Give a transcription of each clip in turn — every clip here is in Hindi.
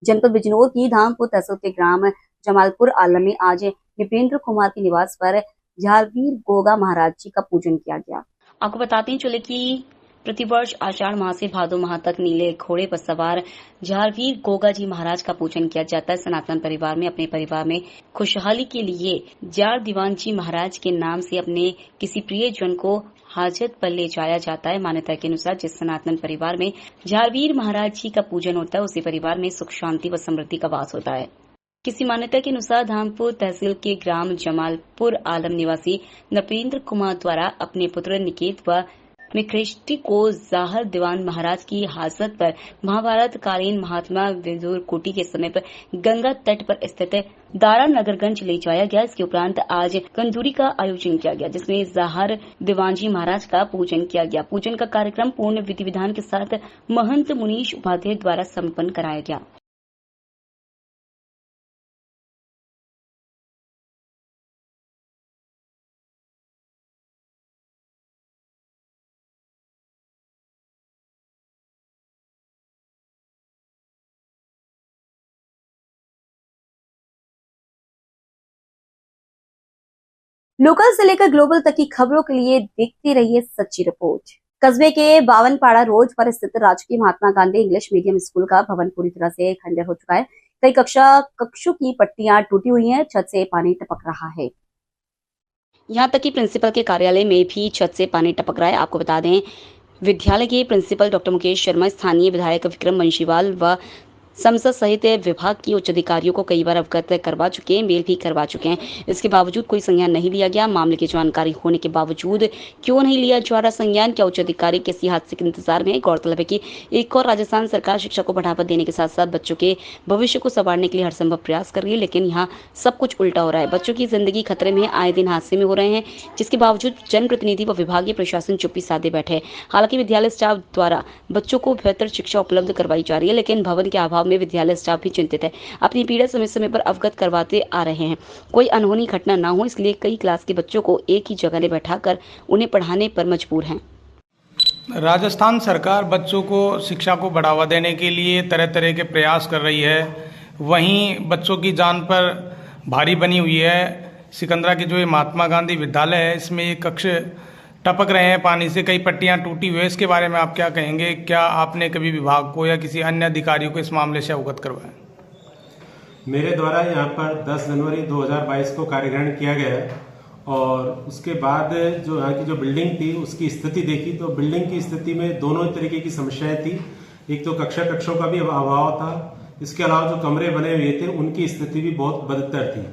जनपद बिजनौर की धामपुर तहसील के ग्राम जमालपुर आलम में आज नृपेंद्र कुमार के निवास पर झारवीर गोगा महाराज जी का पूजन किया गया। आपको बताते चले कि प्रतिवर्ष आषाढ़ माह से भादो माह तक नीले घोड़े पर सवार झारवीर गोगा जी महाराज का पूजन किया जाता है। सनातन परिवार में अपने परिवार में खुशहाली के लिए जार दीवान जी महाराज के नाम से अपने किसी प्रिय जन को हाजत पर ले जाया जाता है। मान्यता के अनुसार जिस सनातन परिवार में झारवीर महाराज जी का पूजन होता है उसी परिवार में सुख शांति व समृद्धि का वास होता है। किसी मान्यता के अनुसार धामपुर तहसील के ग्राम जमालपुर आलम निवासी नृपेंद्र कुमार द्वारा अपने पुत्र निकेत व मिकृष्टि को जाहर दीवान महाराज की हाजत पर महाभारत कालीन महात्मा विदुर कोटी के समीप गंगा तट पर स्थित दारा नगरगंज ले जाया गया। इसके उपरांत आज कंजूरी का आयोजन किया गया जिसमें जाहर दीवान जी महाराज का पूजन किया गया। पूजन का कार्यक्रम पूर्ण विधि विधान के साथ महंत मुनीश उपाध्याय द्वारा संपन्न कराया गया। लोकल से लेकर ग्लोबल तक की खबरों के लिए देखते रहिए सच्ची रिपोर्ट। कस्बे के बावनपाड़ा रोड पर स्थित राजकीय Mahatma Gandhi English medium school का भवन पूरी तरह से खंडर हो चुका है। कई कक्षों की पट्टियां टूटी हुई हैं, छत से पानी टपक रहा है। यहाँ तक कि प्रिंसिपल के कार्यालय में भी छत से पानी टपक रहा है। आपको बता दें, विद्यालय के प्रिंसिपल डॉक्टर मुकेश शर्मा स्थानीय विधायक विक्रम बंशीवाल व संसद सहित विभाग की उच्च अधिकारियों को कई बार अवगत करवा चुके हैं, मेल भी करवा चुके हैं। इसके बावजूद कोई संज्ञान नहीं लिया गया। मामले की जानकारी होने के बावजूद क्यों नहीं लिया जा रहा संज्ञान? क्या उच्च अधिकारी किसी हादसे के इंतजार में है? गौरतलब है कि एक और राजस्थान सरकार शिक्षा को बढ़ावा देने के साथ साथ बच्चों के भविष्य को संवारने के लिए हर संभव प्रयास कर रही है, लेकिन यहाँ सब कुछ उल्टा हो रहा है। बच्चों की जिंदगी खतरे में, आए दिन हादसे में हो रहे हैं, जिसके बावजूद जनप्रतिनिधि व विभागीय प्रशासन चुप्पी साधे बैठे है। हालांकि विद्यालय स्टाफ द्वारा बच्चों को बेहतर शिक्षा उपलब्ध करवाई जा रही है, लेकिन भवन के अभाव में विद्यालय स्टाफ भी चिंतित है। अपनी पीड़ा समय समय पर अवगत करवाते आ रहे हैं। कोई अनहोनी घटना ना हो इसलिए कई क्लास के बच्चों को एक ही जगह में बैठाकर उन्हें पढ़ाने पर मजबूर हैं। राजस्थान सरकार बच्चों को शिक्षा को बढ़ावा देने के लिए तरह तरह के प्रयास कर रही है। वहीं बच्चों की जान पर भारी बनी हुई है। सिकंदरा के जो ये महात्मा गांधी विद्यालय है, इसमें एक कक्ष टपक रहे हैं पानी से, कई पट्टियां टूटी हुई है। इसके बारे में आप क्या कहेंगे? क्या आपने कभी विभाग को या किसी अन्य अधिकारियों को इस मामले से अवगत करवाया? मेरे द्वारा यहाँ पर 10 जनवरी 2022 को कार्यग्रहण किया गया है और उसके बाद जो यहाँ की जो बिल्डिंग थी उसकी स्थिति देखी तो बिल्डिंग की स्थिति में दोनों तरीके की समस्याएं थी। एक तो कक्षों का भी अभाव था, इसके अलावा जो कमरे बने हुए थे उनकी स्थिति भी बहुत बदतर थी,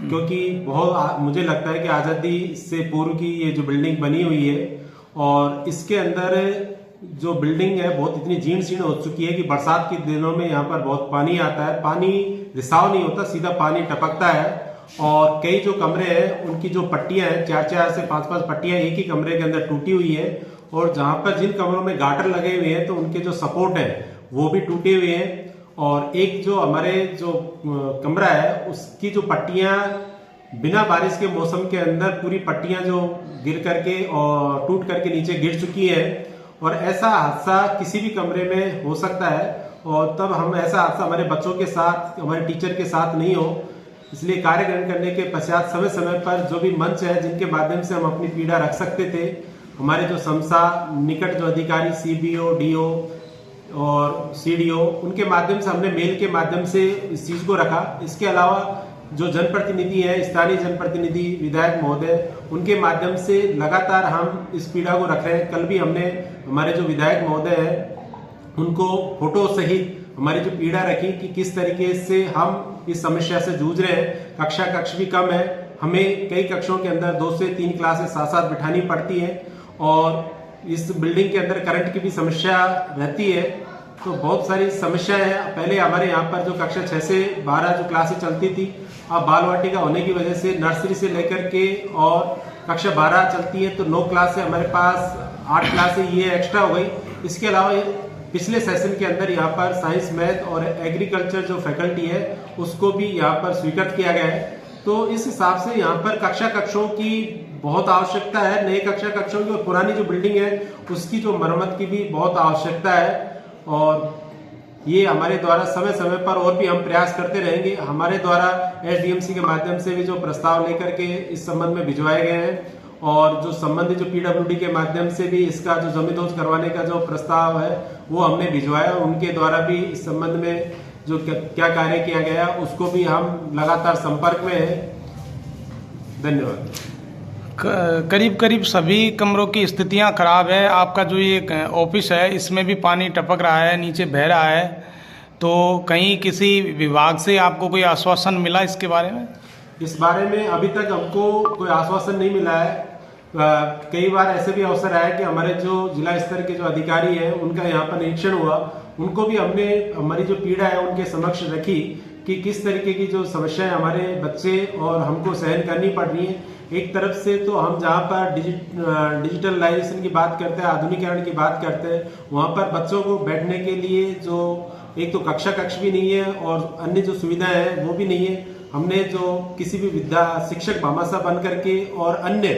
क्योंकि बहुत मुझे लगता है कि आज़ादी से पूर्व की ये जो बिल्डिंग बनी हुई है और इसके अंदर जो बिल्डिंग है बहुत इतनी जीर्ण शीर्ण हो चुकी है कि बरसात के दिनों में यहाँ पर बहुत पानी आता है। पानी रिसाव नहीं होता, सीधा पानी टपकता है और कई जो कमरे हैं उनकी जो पट्टियां हैं 4-4 से 5-5 पट्टियां एक ही कमरे के अंदर टूटी हुई है और जहां पर जिन कमरों में गाटर लगे हुए हैं तो उनके जो सपोर्ट है वो भी टूटे हुए हैं और एक जो हमारे जो कमरा है उसकी जो पट्टियां बिना बारिश के मौसम के अंदर पूरी पट्टियां जो गिर करके और टूट करके नीचे गिर चुकी है और ऐसा हादसा किसी भी कमरे में हो सकता है और तब हम ऐसा हादसा हमारे बच्चों के साथ, हमारे टीचर के साथ नहीं हो, इसलिए कार्य ग्रहण करने के पश्चात समय समय पर जो भी मंच है जिनके माध्यम से हम अपनी पीड़ा रख सकते थे, हमारे जो समसा निकट जो अधिकारी CBO, DO और CDO उनके माध्यम से हमने मेल के माध्यम से इस चीज को रखा। इसके अलावा जो जनप्रतिनिधि है, स्थानीय जनप्रतिनिधि विधायक महोदय, उनके माध्यम से लगातार हम इस पीड़ा को रख रहे हैं। कल भी हमने हमारे जो विधायक महोदय है उनको फोटो सहित हमारी जो पीड़ा रखी कि किस तरीके से हम इस समस्या से जूझ रहे हैं। कक्ष भी कम है, हमें कई कक्षों के अंदर 2 से 3 क्लासें साथ साथ बिठानी पड़ती है और इस बिल्डिंग के अंदर करंट की भी समस्या रहती है। तो बहुत सारी समस्याएं हैं। पहले हमारे यहाँ पर जो कक्षा 6 से 12 जो क्लासें चलती थी, अब बाल वाटिका होने की वजह से नर्सरी से लेकर के और कक्षा 12 चलती है, तो 9 क्लास से हमारे पास 8 क्लासें ये एक्स्ट्रा हो गई। इसके अलावा पिछले सेशन के अंदर यहाँ पर साइंस, मैथ और एग्रीकल्चर जो फैकल्टी है उसको भी यहाँ पर स्वीकृत किया गया है। तो इस हिसाब से यहाँ पर कक्षों की बहुत आवश्यकता है। नए कक्षों की और पुरानी जो बिल्डिंग है उसकी जो मरम्मत की भी बहुत आवश्यकता है और ये हमारे द्वारा समय समय पर और भी हम प्रयास करते रहेंगे। हमारे द्वारा एसडीएमसी के माध्यम से भी जो प्रस्ताव लेकर के इस संबंध में भिजवाए गए हैं और जो संबंधित जो पीडब्ल्यूडी के माध्यम से भी इसका जो जमींदोज करवाने का जो प्रस्ताव है वो हमने भिजवाया और उनके द्वारा भी इस संबंध में जो क्या कार्य किया गया उसको भी हम लगातार संपर्क में हैं। धन्यवाद। करीब करीब सभी कमरों की स्थितियां खराब है। आपका जो ये ऑफिस है इसमें भी पानी टपक रहा है, नीचे बह रहा है, तो कहीं किसी विभाग से आपको कोई आश्वासन मिला इसके बारे में? इस बारे में अभी तक हमको कोई आश्वासन नहीं मिला है। कई बार ऐसे भी अवसर आया कि हमारे जो जिला स्तर के जो अधिकारी हैं उनका यहाँ पर निरीक्षण हुआ, उनको भी हमने हमारी जो पीड़ा है उनके समक्ष रखी कि किस तरीके की जो समस्याएं हमारे बच्चे और हमको सहन करनी पड़ रही है। एक तरफ से तो हम जहाँ पर डिजिटलाइजेशन की बात करते हैं, आधुनिकीकरण की बात करते हैं, वहाँ पर बच्चों को बैठने के लिए जो एक तो कक्ष भी नहीं है और अन्य जो सुविधाएं हैं वो भी नहीं है। हमने जो किसी भी विद्या शिक्षक भामाशाह बन करके और अन्य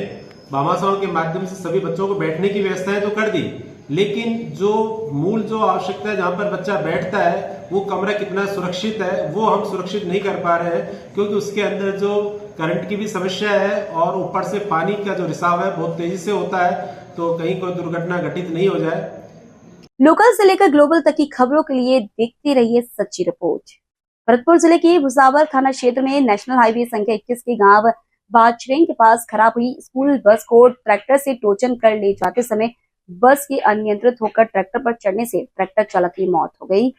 भामाशाहों के माध्यम से सभी बच्चों को बैठने की व्यवस्थाएं तो कर दी, लेकिन जो मूल जो आवश्यकता है जहाँ पर बच्चा बैठता है वो कमरा कितना सुरक्षित है वो हम सुरक्षित नहीं कर पा रहे हैं, क्योंकि उसके अंदर जो करंट की भी समस्या है और ऊपर से पानी का जो रिसाव है बहुत तेजी से होता है, तो कहीं कोई दुर्घटना घटित नहीं हो जाए। लोकल से लेकर ग्लोबल तक की खबरों के लिए देखते रहिए सच्ची रिपोर्ट। भरतपुर जिले के भुसावर थाना क्षेत्र में नेशनल हाईवे संख्या 21 के गांव बाचरेंग के पास खराब हुई स्कूल बस को ट्रैक्टर से टोचन कर ले जाते समय बस के अनियंत्रित होकर ट्रैक्टर पर चढ़ने से ट्रैक्टर चालक की मौत हो गई।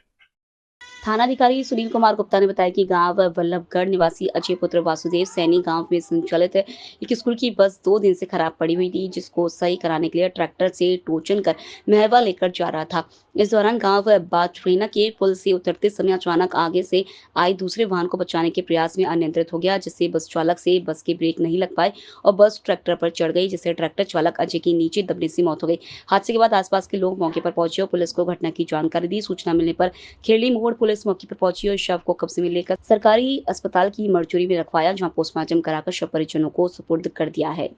थानाधिकारी सुनील कुमार गुप्ता ने बताया कि गांव वल्लभगढ़ निवासी अजय पुत्र वासुदेव सैनी गांव में संचालित एक स्कूल की बस 2 दिन से खराब पड़ी हुई थी, जिसको सही कराने के लिए ट्रैक्टर से टोचन कर महवा लेकर जा रहा था। इस दौरान गांव बाचरेना के पुल से उतरते समय अचानक आगे से आए दूसरे वाहन को बचाने के प्रयास में अनियंत्रित हो गया, जिससे बस चालक से बस के ब्रेक नहीं लग पाए और बस ट्रैक्टर पर चढ़ गई, जिससे ट्रैक्टर चालक अजय की नीचे दबने से मौत हो गई। हादसे के बाद आसपास के लोग मौके पर पहुंचे और पुलिस को घटना की जानकारी दी। सूचना मिलने पर खेड़ी मोड़ पुलिस मौके पर पहुंची और शव को कब्जे में लेकर सरकारी अस्पताल की मर्चुरी में रखवाया, जहां पोस्टमार्टम कराकर शव परिजनों को सुपुर्द कर दिया है।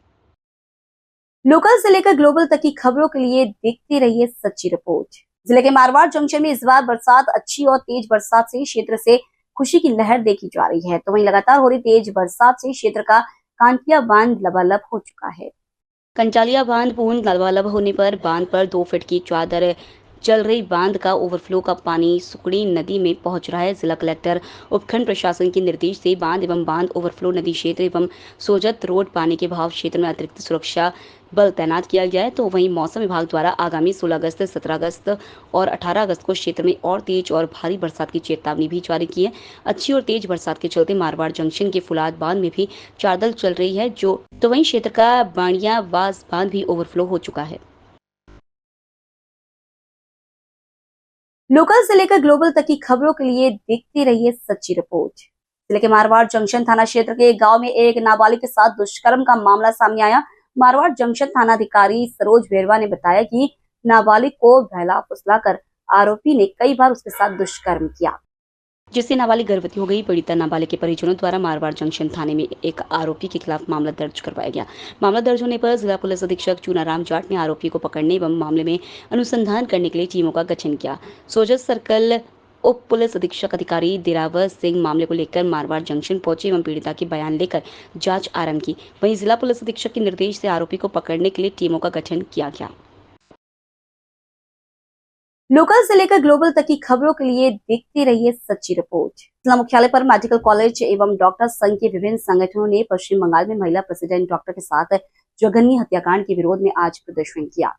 लोकल से लेकर ग्लोबल तक की खबरों के लिए देखते रहिए सच्ची रिपोर्ट। जिले के मारवाड़ जंक्शन में इस बार बरसात अच्छी और तेज बरसात से क्षेत्र से खुशी की लहर देखी जा रही है, तो वहीं लगातार हो रही तेज बरसात से क्षेत्र का कांटिया बांध लबालब हो चुका है। कंचालिया बांध पूर्ण लबालब होने पर बांध पर 2 फीट की चादर चल रही बांध का ओवरफ्लो का पानी सुकड़ी नदी में पहुंच रहा है। जिला कलेक्टर उपखंड प्रशासन के निर्देश से बांध एवं बांध ओवरफ्लो नदी क्षेत्र एवं सोजत रोड पानी के बहाव क्षेत्र में अतिरिक्त सुरक्षा बल तैनात किया गया है। तो वहीं मौसम विभाग द्वारा आगामी 16 अगस्त, 17 अगस्त और 18 अगस्त को क्षेत्र में और तेज और भारी बरसात की चेतावनी भी जारी की है। अच्छी और तेज बरसात के चलते मारवाड़ जंक्शन के फुलाद बांध में भी चादर चल रही है, तो वहीं क्षेत्र का बाणिया वास बांध भी ओवरफ्लो हो चुका है। लोकल से लेकर ग्लोबल तक की खबरों के लिए देखते रहिए सच्ची रिपोर्ट। जिले के मारवाड़ जंक्शन थाना क्षेत्र के गांव में एक नाबालिग के साथ दुष्कर्म का मामला सामने आया। मारवाड़ जंक्शन थानाधिकारी सरोज बेरवा ने बताया कि नाबालिग को बहला फुसलाकर आरोपी ने कई बार उसके साथ दुष्कर्म किया, जिससे नाबालिग गर्भवती हो गई। पीड़िता नाबालिग के परिजनों द्वारा मारवाड़ जंक्शन थाने में एक आरोपी के खिलाफ मामला दर्ज करवाया गया। मामला दर्ज होने पर जिला पुलिस अधीक्षक चूनाराम जाट ने आरोपी को पकड़ने एवं मामले में अनुसंधान करने के लिए टीमों का गठन किया। सोजत सर्कल उप पुलिस अधीक्षक अधिकारी दिरावर सिंह मामले को लेकर मारवाड़ जंक्शन पहुंचे एवं पीड़िता के बयान लेकर जांच आरंभ की। वहीं जिला पुलिस अधीक्षक के निर्देश से आरोपी को पकड़ने के लिए टीमों का गठन किया गया। लोकल से लेकर ग्लोबल तक की खबरों के लिए देखते रहिए सच्ची रिपोर्ट। जिला मुख्यालय पर मेडिकल कॉलेज एवं डॉक्टर संघ के विभिन्न संगठनों ने पश्चिम बंगाल में महिला प्रेसिडेंट डॉक्टर के साथ जघन्य हत्याकांड के विरोध में आज प्रदर्शन किया।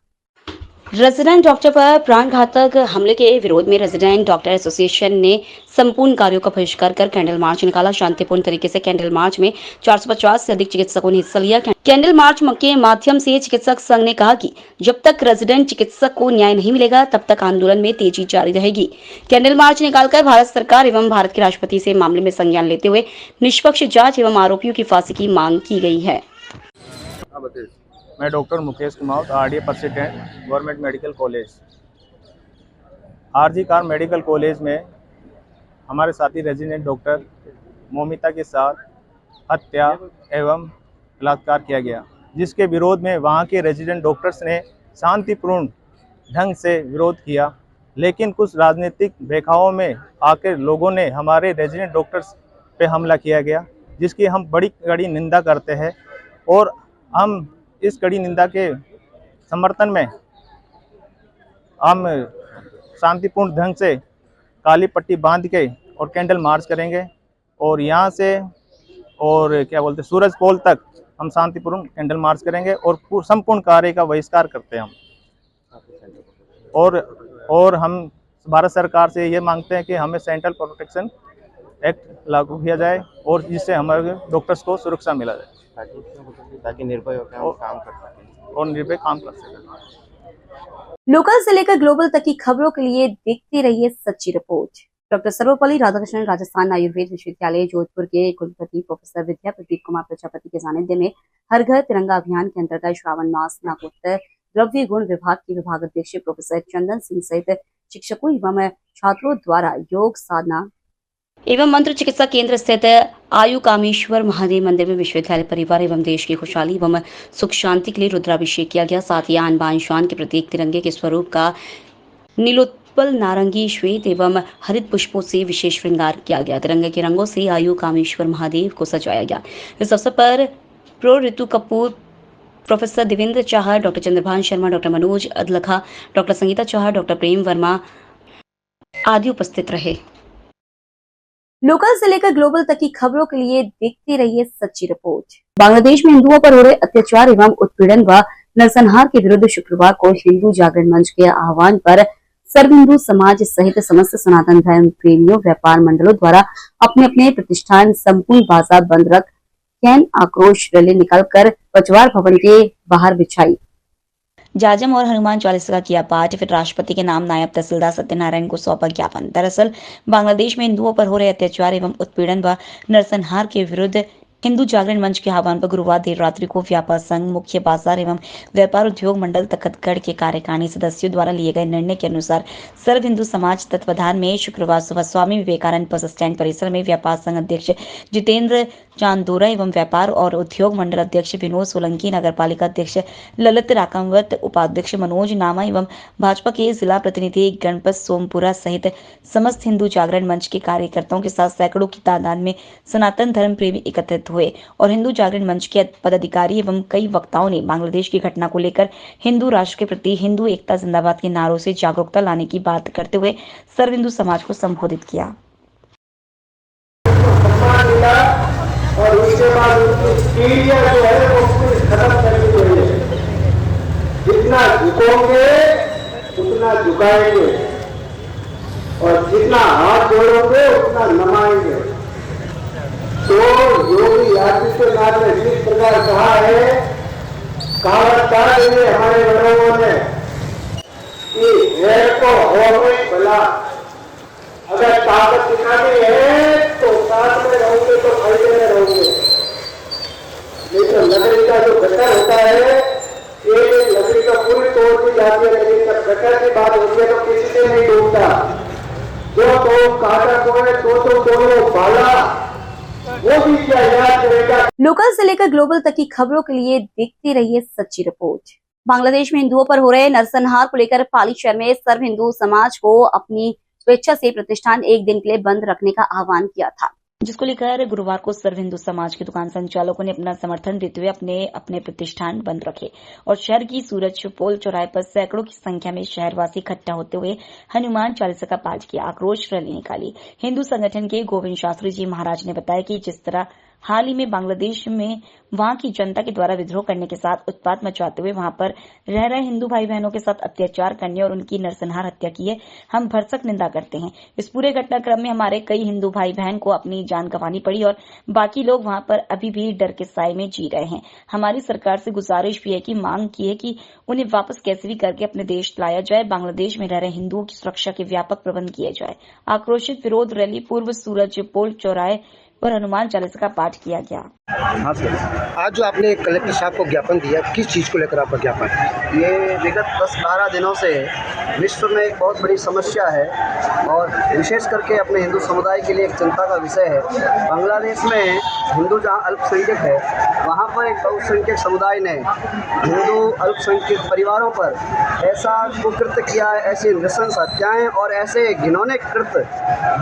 रेजिडेंट डॉक्टर पर प्राणघातक हमले के विरोध में रेजिडेंट डॉक्टर एसोसिएशन ने संपूर्ण कार्यों का बहिष्कार कर कैंडल मार्च निकाला। शांतिपूर्ण तरीके से कैंडल मार्च में 450 से अधिक चिकित्सकों ने हिस्सा लिया। कैंडल मार्च के माध्यम से चिकित्सक संघ ने कहा कि जब तक रेजिडेंट चिकित्सक को न्याय नहीं मिलेगा तब तक आंदोलन में तेजी जारी रहेगी। कैंडल मार्च निकालकर भारत सरकार एवं भारत के राष्ट्रपति से मामले में संज्ञान लेते हुए निष्पक्ष जांच एवं आरोपियों की फांसी की मांग की गई है। मैं doctor Mukesh Kumar, RDA president government medical college. RG car medical college में हमारे साथी रेजिडेंट डॉक्टर मोमिता के साथ हत्या एवं बलात्कार किया गया, जिसके विरोध में वहां के रेजिडेंट डॉक्टर्स ने शांतिपूर्ण ढंग से विरोध किया। लेकिन कुछ राजनीतिक बेखाओं में आकर लोगों ने हमारे रेजिडेंट डॉक्टर्स पे हमला किया गया, जिसकी हम बड़ी कड़ी निंदा करते हैं। और हम इस कड़ी निंदा के समर्थन में हम शांतिपूर्ण ढंग से काली पट्टी बांध के और कैंडल मार्च करेंगे, और यहाँ से और सूरज पोल तक हम शांतिपूर्ण कैंडल मार्च करेंगे और संपूर्ण कार्य का बहिष्कार करते हैं हम। और हम भारत सरकार से ये मांगते हैं कि हमें सेंट्रल प्रोटेक्शन एक्ट लागू किया जाए और जिससे हमारे डॉक्टर्स को सुरक्षा मिला जाए, ताकि निर्भय होकर हम काम कर सकें और निर्भय काम कर सकें। लोकल से लेकर ग्लोबल तक की खबरों के लिए देखते रहिए सच्ची रिपोर्ट। डॉक्टर सर्वपल्ली राधाकृष्णन राजस्थान आयुर्वेद विश्वविद्यालय जोधपुर के कुलपति प्रोफेसर विद्या प्रदीप कुमार प्रजापति के सानिध्य में हर घर तिरंगा अभियान के अंतर्गत श्रावण मास स्नातकोत्तर द्रव्य गुण विभाग के विभागाध्यक्ष प्रोफेसर चंदन सिंह सहित शिक्षकों एवं छात्रों द्वारा योग साधना एवं मंत्र चिकित्सा केंद्र स्थित आयु कामेश्वर महादेव मंदिर में विश्वविद्यालय परिवार एवं देश की खुशहाली एवं सुख शांति के लिए रुद्राभिषेक किया गया। साथ ही आन बान शान के प्रतीक तिरंगे के स्वरूप का नीलोत्पल नारंगी श्वेत एवं हरित पुष्पों से विशेष श्रृंगार किया गया। तिरंगे के रंगों से आयु कामेश्वर महादेव को सजाया गया। इस अवसर पर prof Ritu Kapoor, professor Devendra Chahar, doctor Chandrabhan Sharma, doctor Manoj Adlakha, doctor Sangeeta Chahar, doctor Prem Verma आदि उपस्थित रहे। लोकल से लेकर ग्लोबल तक की खबरों के लिए देखते रहिए सच्ची रिपोर्ट। बांग्लादेश में हिंदुओं पर हो रहे अत्याचार एवं उत्पीड़न व नरसंहार के विरुद्ध शुक्रवार को हिंदू जागरण मंच के आह्वान पर सर्व हिंदू समाज सहित समस्त सनातन धर्म प्रेमियों व्यापार मंडलों द्वारा अपने अपने प्रतिष्ठान संपूर्ण बाजार बंद रख कैन आक्रोश रैली निकालकर पचवार भवन के बाहर बिछाई। जाजम और हनुमान चालीसा का किया पाठ, फिर राष्ट्रपति के नाम नायब तहसीलदार सत्यनारायण को सौंपा ज्ञापन। दरअसल बांग्लादेश में हिंदुओं पर हो रहे अत्याचार एवं उत्पीड़न व नरसंहार के विरुद्ध हिंदू जागरण मंच के आह्वान पर गुरुवार देर रात्रि को व्यापार संघ, मुख्य बाजार एवं व्यापार उद्योग मंडल तखतगढ़ के कार्यकारिणी सदस्यों द्वारा लिए गए निर्णय के अनुसार सर्व हिंदू समाज तत्वाधान में शुक्रवार सुबह स्वामी विवेकानंद बस स्टैंड परिसर में व्यापार संघ अध्यक्ष जितेंद्र चांदोरा एवं व्यापार और उद्योग मंडल अध्यक्ष विनोद सोलंकी, नगर पालिका अध्यक्ष ललित राकावत, उपाध्यक्ष मनोज नामा एवं भाजपा के जिला प्रतिनिधि गणपत सोमपुरा सहित समस्त हिंदू जागरण मंच के कार्यकर्ताओं के साथ सैकड़ों की तादाद में सनातन धर्म प्रेमी एकत्रित हुए और हिंदू जागरण मंच के पदाधिकारी एवं कई वक्ताओं ने बांग्लादेश की घटना को लेकर हिंदू राष्ट्र के प्रति हिंदू एकता जिंदाबाद के नारों से जागरूकता लाने की बात करते हुए सर्व हिंदू समाज को संबोधित किया। और उसके बाद उनकी पीढ़ियां जो है वो खत्म करनी चाहिए। जितना झुकोगे उतना झुकाएंगे और जितना हाथ जोड़ोगे उतना नमाएंगे। तो योगी आदित्यनाथ ने जिस प्रकार कहा है, कहावत कहा है हमारे बड़ों ने कि हेर को हो में भला, अगर ताकत दिखानी है तो साथ में रहोगे तो फायदे में रहोगे। नहीं तो लकड़ी का जो गट्टर होता है, एक लकड़ी का पूरी तोड़ दी जाती है, लेकिन जब गट्टर की बात होती है तो किसी से नहीं टूटता। जो तो काटा कोने तो दोनों बाला, वो भी क्या याद करेगा। लोकल से लेकर ग्लोबल तक की खबरों के लिए देखते रहिए सच्ची रिपोर्ट। बांग्लादेश में हिंदुओं पर हो रहे नरसंहार को लेकर पाली शहर में सर्व हिंदू समाज को अपनी स्वेच्छा से प्रतिष्ठान एक दिन के लिए बंद रखने का आह्वान किया था, जिसको लेकर गुरुवार को सर्व हिंदू समाज के दुकान संचालकों ने अपना समर्थन देते हुए अपने अपने प्रतिष्ठान बंद रखे और शहर की सूरज पोल चौराहे पर सैकड़ों की संख्या में शहरवासी इकट्ठा होते हुए हनुमान चालीसा का पाठ किया, आक्रोश रैली निकाली। हिंदू संगठन के गोविंद शास्त्री जी महाराज ने बताया कि जिस तरह हाल ही में बांग्लादेश में वहां की जनता के द्वारा विद्रोह करने के साथ उत्पात मचाते हुए वहां पर रह रहे हिंदू भाई बहनों के साथ अत्याचार करने और उनकी नरसंहार हत्या की है, हम भरसक निंदा करते हैं। इस पूरे घटनाक्रम में हमारे कई हिंदू भाई बहन को अपनी जान गंवानी पड़ी और बाकी लोग वहां पर अभी भी डर के साए में जी रहे हैं। हमारी सरकार से गुजारिश भी है कि मांग की है कि उन्हें वापस कैसे भी करके अपने देश लाया जाए, बांग्लादेश में रह रहे हिंदुओं की सुरक्षा के व्यापक प्रबंध किए जाए। आक्रोशित विरोध रैली पूर्व सूरज पोल चौराहे और हनुमान चालीसा का पाठ किया गया। हाँ सर, आज जो आपने कलेक्टर साहब को ज्ञापन दिया, किस चीज़ को लेकर आपका ज्ञापन? ये विगत 10-12 दिनों से विश्व में एक बहुत बड़ी समस्या है और विशेष करके अपने हिंदू समुदाय के लिए एक चिंता का विषय है। बांग्लादेश में हिंदू जहाँ अल्पसंख्यक है, वहाँ पर एक बहुसंख्यक समुदाय ने हिंदू अल्पसंख्यक परिवारों पर ऐसा कुकृत्य किया है, ऐसी नृशंस हत्याएँ और ऐसे घिनौने कृत्य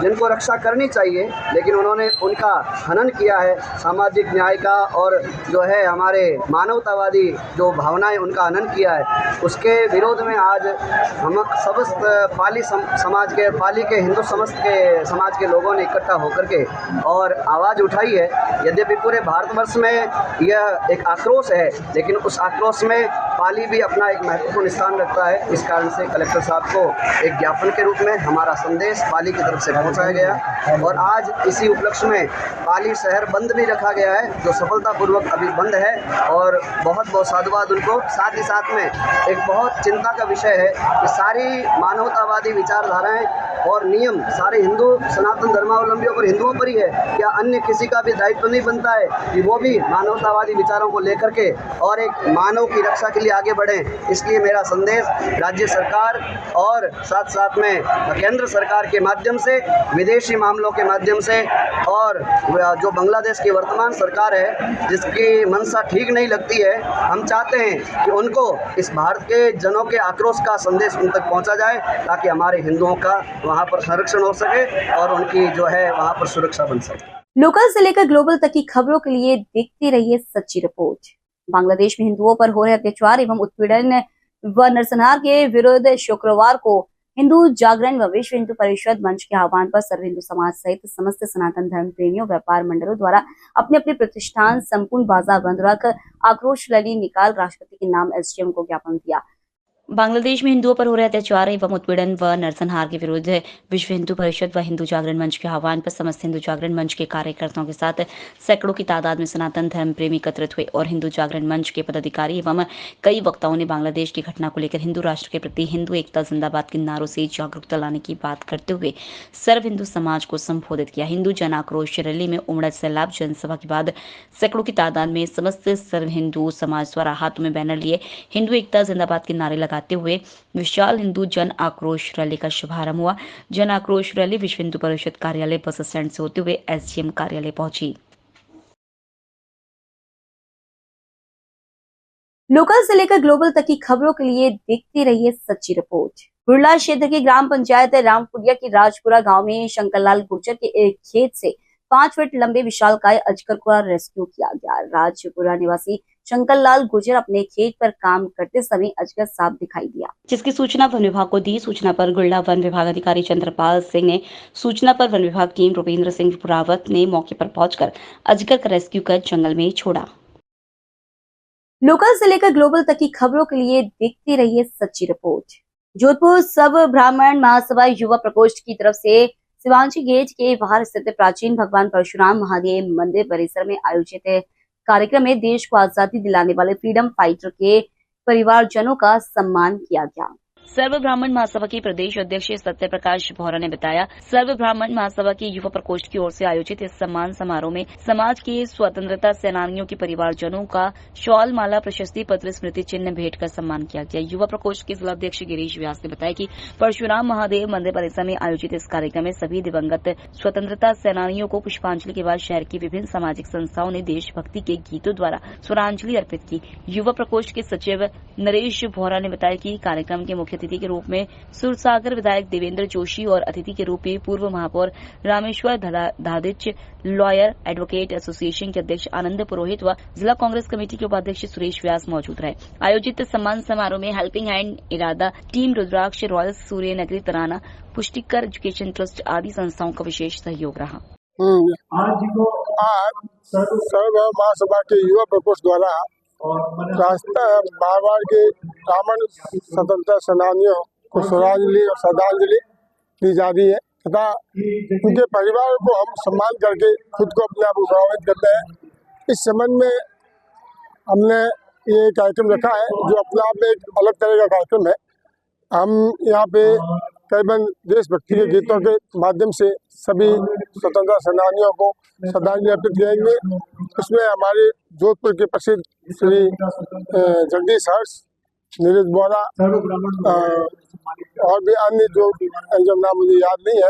जिनको रक्षा करनी चाहिए, लेकिन उन्होंने उनका हनन किया है। सामाजिक न्याय का और जो है हमारे मानवतावादी जो भावनाएं, उनका हनन किया है। उसके विरोध में आज हम समस्त पाली समाज के, पाली के हिंदू समस्त के समाज के लोगों ने इकट्ठा होकर के और आवाज़ उठाई है। यद्यपि पूरे भारतवर्ष में यह एक आक्रोश है, लेकिन उस आक्रोश में पाली भी अपना एक महत्वपूर्ण स्थान रखता है। इस कारण से कलेक्टर साहब को एक ज्ञापन के रूप में हमारा संदेश पाली की तरफ से पहुंचाया गया और आज इसी उपलक्ष्य में पाली शहर बंद भी रखा गया है, जो सफलतापूर्वक अभी बंद है और बहुत बहुत साधुवाद उनको। साथ ही साथ में एक बहुत चिंता का विषय है कि सारी मानवतावादी विचारधाराएं और नियम सारे हिंदू सनातन धर्मावलंबियों पर, हिंदुओं पर ही है। क्या अन्य किसी का भी दायित्व नहीं बनता है कि वो भी मानवतावादी विचारों को लेकर के और एक मानव की रक्षा के लिए आगे बढ़ें? इसलिए मेरा संदेश राज्य सरकार और साथ साथ में केंद्र सरकार के माध्यम से, विदेशी मामलों के माध्यम से और जो बांग्लादेश की वर्तमान सरकार है जिसकी मंशा ठीक नहीं लगती है, हम चाहते हैं कि उनको इस भारत के जनों के आक्रोश का संदेश उन तक पहुंचा जाए ताकि हमारे हिंदुओं का वहां पर संरक्षण हो सके और उनकी जो है वहां पर सुरक्षा बन सके। लोकल से लेकर ग्लोबल तक की खबरों के लिए देखते रहिए सच्ची रिपोर्ट। बांग्लादेश में हिंदुओं पर हो रहे अत्याचार एवं उत्पीड़न व नरसंहार के विरुद्ध शुक्रवार को हिंदू जागरण व विश्व हिंदू परिषद मंच के आह्वान पर सर्व हिंदू समाज सहित समस्त सनातन धर्म प्रेमियों व्यापार मंडलों द्वारा अपने अपने प्रतिष्ठान संपूर्ण बाजार बंद रख आक्रोश रैली निकाल राष्ट्रपति के नाम एसडीएम को ज्ञापन दिया। बांग्लादेश में हिंदुओं पर हो रहे अत्याचार एवं उत्पीड़न व नरसंहार के विरुद्ध विश्व हिंदू परिषद व हिंदू जागरण मंच के आह्वान पर समस्त हिंदू जागरण मंच के कार्यकर्ताओं के साथ सैकड़ों की तादाद में सनातन धर्म प्रेमी एकत्रित हुए और हिंदू जागरण मंच के पदाधिकारी एवं कई वक्ताओं ने बांग्लादेश की घटना को लेकर हिंदू राष्ट्र के प्रति हिंदू एकता जिंदाबाद के नारों से जागरूकता लाने की बात करते हुए सर्व हिंदू समाज को संबोधित किया। हिंदू जन आक्रोश रैली में उमड़ा सैलाब जनसभा के बाद सैकड़ों की तादाद में समस्त सर्व हिंदू समाज द्वारा हाथों में बैनर लिए हिंदू एकता जिंदाबाद के नारे लगाते हुए विशाल हिंदू जन आक्रोश रैली का शुभारंभ हुआ। जन आक्रोश रैली विश्व हिंदू परिषद कार्यालय बस स्टैंड से होते हुए एसडीएम कार्यालय पहुंची। लोकल से लेकर ग्लोबल तक की खबरों के लिए देखते रहिए सच्ची रिपोर्ट। बुरला क्षेत्र की ग्राम पंचायत रामपुरिया की राजपुरा गांव में शंकरलाल गुर्जर के एक खेत से 5 फीट लंबे विशालकाय अजगर को रेस्क्यू किया गया। राजपुरा निवासी शंकरलाल गुर्जर अपने खेत पर काम करते समय अजगर सांप दिखाई दिया, जिसकी सूचना वन विभाग को दी। सूचना पर गुरला वन विभाग अधिकारी चंद्रपाल सिंह ने सूचना पर वन विभाग टीम रुपेंद्र सिंह रावत ने मौके पर पहुंचकर अजगर का रेस्क्यू कर जंगल में छोड़ा। लोकल से लेकर ग्लोबल तक की खबरों के लिए देखते रहिए सच्ची रिपोर्ट। जोधपुर सब ब्राह्मण महासभा युवा प्रकोष्ठ की तरफ से शिवांशी गेट के बाहर स्थित प्राचीन भगवान परशुराम महादेव मंदिर परिसर में आयोजित कार्यक्रम में देश को आजादी दिलाने वाले फ्रीडम फाइटर के परिवारजनों का सम्मान किया गया। सर्व ब्राह्मण महासभा के प्रदेश अध्यक्ष सत्य प्रकाश भौरा ने बताया, सर्व ब्राह्मण महासभा की युवा प्रकोष्ठ की ओर से आयोजित इस सम्मान समारोह में समाज के स्वतंत्रता सेनानियों के परिवारजनों का शॉल माला प्रशस्ति पत्र स्मृति चिन्ह भेंट कर सम्मान किया गया। युवा प्रकोष्ठ के जिलाध्यक्ष गिरीश व्यास ने बताया कि परशुराम महादेव मंदिर परिसर में आयोजित इस कार्यक्रम में सभी दिवंगत स्वतंत्रता सेनानियों को पुष्पांजलि के बाद शहर की विभिन्न सामाजिक संस्थाओं ने देशभक्ति के गीतों द्वारा स्वरांजलि अर्पित की। युवा प्रकोष्ठ के सचिव नरेश भौरा ने बताया कि कार्यक्रम के मुख्य अतिथि के रूप में सुरसागर विधायक देवेंद्र जोशी और अतिथि के रूप में पूर्व महापौर रामेश्वर धादिच, लॉयर एडवोकेट एसोसिएशन के अध्यक्ष आनंद पुरोहित व जिला कांग्रेस कमेटी के उपाध्यक्ष सुरेश व्यास मौजूद रहे। आयोजित सम्मान समारोह में हेल्पिंग हैंड इरादा, टीम रुद्राक्ष, रॉयल सूर्य नगरी तराना, पुष्टिकर एजुकेशन ट्रस्ट आदि संस्थाओं का विशेष सहयोग रहा। आज सर्व महासभा के युवा प्रकोष्ठ द्वारा मारवाड़ के ब्राह्मण स्वतंत्रता सेनानियों को श्रद्धांजलि और श्रद्धांजलि दी जा रही है तथा उनके परिवार को हम सम्मान करके खुद को अपने आप गौरवित करते हैं। इस संबंध में हमने ये कार्यक्रम रखा है जो अपने आप में एक अलग तरह का कार्यक्रम है। हम यहाँ पे करीबन देशभक्ति के गीतों के माध्यम से सभी स्वतंत्रता सेनानियों को श्रद्धांजलि अर्पित करेंगे। उसमें हमारे जोधपुर के प्रसिद्ध श्री जगदीश हर्ष, नीरज बोरा और भी अन्य जो नाम मुझे याद नहीं है,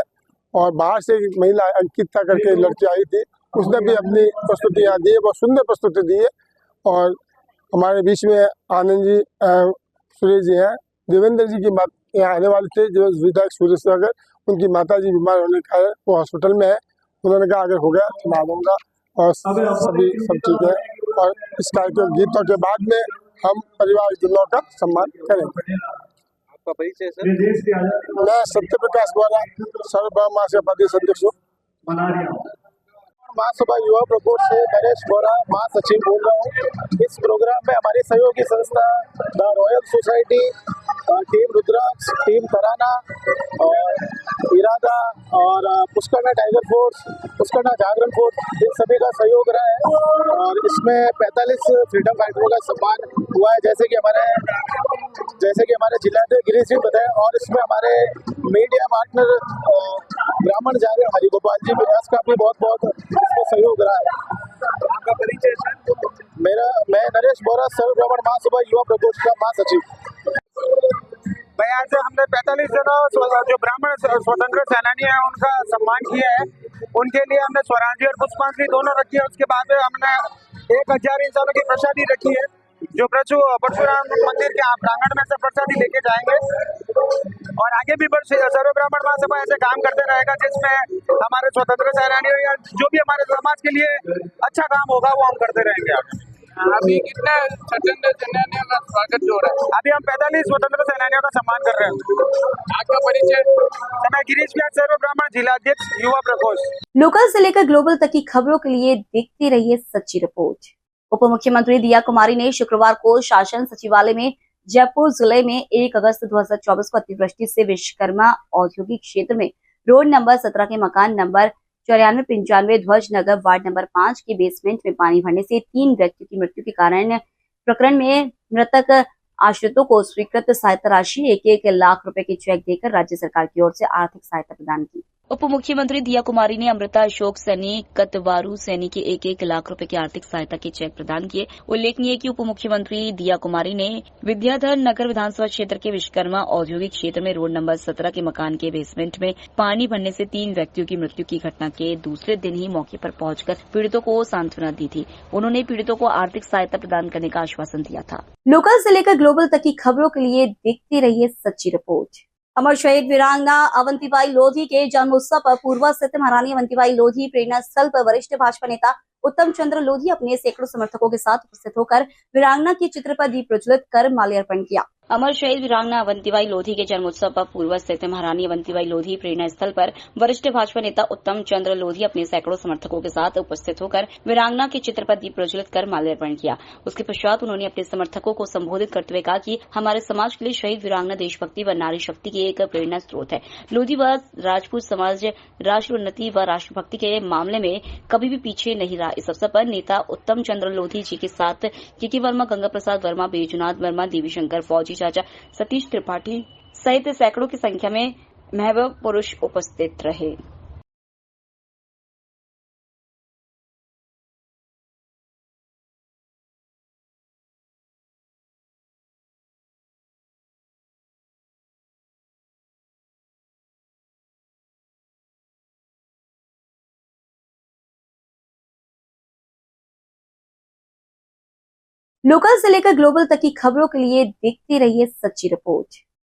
और बाहर से एक महिला अंकिता करके लड़की आई थी, उसने भी अपनी प्रस्तुतियाँ दी है, बहुत सुंदर प्रस्तुति दी है। और हमारे बीच में आनंद जी, सुरेश जी हैं, देवेंद्र जी की यहाँ आने वाले थे, जो विधायक सुरेश सागर, उनकी माता जी बीमार होने का है, वो हॉस्पिटल में है। उन्होंने कहा अगर हो गया तो मैं आ दूँगा, और सब ठीक है। और इस कार्यक्रम गीतों के बाद में हम परिवार जनों का सम्मान करेंगे। आपका परिचय सर? मैं सत्य प्रकाश बोरा, सर्वभौम महासभा प्रदेश अध्यक्ष हूँ। महासभा युवा प्रकोष्ठ से नरेश बोरा, महासचिव बोल रहा हूँ। इस प्रोग्राम में हमारी सहयोगी संस्था the royal society, team Rudraksh, team Tarana और इरादा और Pushkarna tiger force, Pushkarna Jagran force, इन सभी का सहयोग रहा है। और इसमें 45 फ्रीडम फाइटरों का सम्मान हुआ है, जैसे कि हमारे जिलाध्यक्ष गिरीश जी बताए। और इसमें हमारे मीडिया पार्टनर ब्राह्मण जागरण हरिगोपाल जी व्यास का भी बहुत इसमें सहयोग रहा है। आपका परिचय सर? मैं नरेश बोरा, सर्वभ्रमण महासभा युवा प्रकोष्ठ का महासचिव। भाई आज हमने 45 जनों जो ब्राह्मण स्वतंत्र सेनानी हैं उनका सम्मान किया है। उनके लिए हमने स्वरांजलि और पुष्पांजलि दोनों रखी है। उसके बाद हमने 1000 इंसानों की प्रसादी रखी है, जो परशुराम मंदिर के प्रांगण में से प्रसादी लेके जाएंगे। और आगे भी सर्व ब्राह्मण महासभा ऐसे काम करते रहेगा, जिसमें हमारे स्वतंत्र सेनानियों या जो भी हमारे समाज के लिए अच्छा काम होगा वो हम करते रहेंगे। अभी कितना स्वतंत्र सेनानियों का स्वागत हो रहा है? अभी हम 45 स्वतंत्र सेनानियों का सम्मान कर रहे हैं। आपका परिचय? मैं गिरीश व्यास, सर्व ब्राह्मण जिलाध्यक्ष युवा प्रकोष्ठ। लोकल से लेकर ग्लोबल तक की खबरों के लिए देखते रहिए सच्ची रिपोर्ट। उप मुख्यमंत्री दिया कुमारी ने शुक्रवार को शासन सचिवालय में जयपुर जिले में 1 अगस्त 2024 को अतिवृष्टि से विश्वकर्मा औद्योगिक क्षेत्र में रोड नंबर 17 के मकान नंबर 9495 ध्वज नगर वार्ड नंबर 5 के बेसमेंट में पानी भरने से 3 व्यक्तियों की मृत्यु के कारण प्रकरण में मृतक आश्रितों को स्वीकृत सहायता राशि 1-1 लाख रुपए के चेक देकर राज्य सरकार की ओर से आर्थिक सहायता प्रदान की। उप मुख्यमंत्री दिया कुमारी ने अमृता अशोक सैनी, कतवारू सैनी के 1-1 लाख रुपए की आर्थिक सहायता के चेक प्रदान किए। उल्लेखनीय कि उप मुख्यमंत्री दिया कुमारी ने विद्याधर नगर विधानसभा क्षेत्र के विश्वकर्मा औद्योगिक क्षेत्र में रोड नंबर 17 के मकान के बेसमेंट में पानी भरने से 3 व्यक्तियों की मृत्यु की घटना के दूसरे दिन ही मौके पर पहुंचकर पीड़ितों को सांत्वना दी थी। उन्होंने पीड़ितों को आर्थिक सहायता प्रदान करने का आश्वासन दिया था। लोकल से लेकर ग्लोबल तक की खबरों के लिए देखते रहिए सच्ची रिपोर्ट। अमर शहीद वीरांगना अवंतीबाई लोधी के जन्मोत्सव पर पूर्व स्थित महारानी अवंतीबाई लोधी प्रेरणा स्थल पर वरिष्ठ भाजपा नेता उत्तम चंद्र लोधी अपने सैकड़ों समर्थकों के साथ उपस्थित होकर वीरांगना के चित्र पर दीप प्रज्वलित कर माल्यार्पण किया। अमर शहीद वीरांगना अवंतीबाई लोधी के जन्मोत्सव पर पूर्व स्थित महारानी अवंतीबाई लोधी प्रेरणा स्थल पर वरिष्ठ भाजपा नेता उत्तम चंद्र लोधी अपने सैकड़ों समर्थकों के साथ उपस्थित होकर वीरांगना के चित्र पर दीप प्रज्वलित कर माल्यार्पण किया। उसके पश्चात उन्होंने अपने समर्थकों को संबोधित करते हुए कहा कि हमारे समाज के लिए शहीद वीरांगना देशभक्ति व नारी शक्ति की एक प्रेरणा स्रोत है। लोधी व राजपूत समाज राष्ट्र उन्नति व राष्ट्रभक्ति के मामले में कभी भी पीछे नहीं रहा। इस अवसर पर नेता उत्तम चंद्र लोधी जी के साथ के वर्मा, गंगा प्रसाद वर्मा, बैजूनाथ वर्मा, देवी शंकर फौजी चाचा, सतीश त्रिपाठी सहित सैकड़ों की संख्या में महव पुरुष उपस्थित रहे। लोकल से लेकर ग्लोबल तक की खबरों के लिए देखते रहिए सच्ची रिपोर्ट।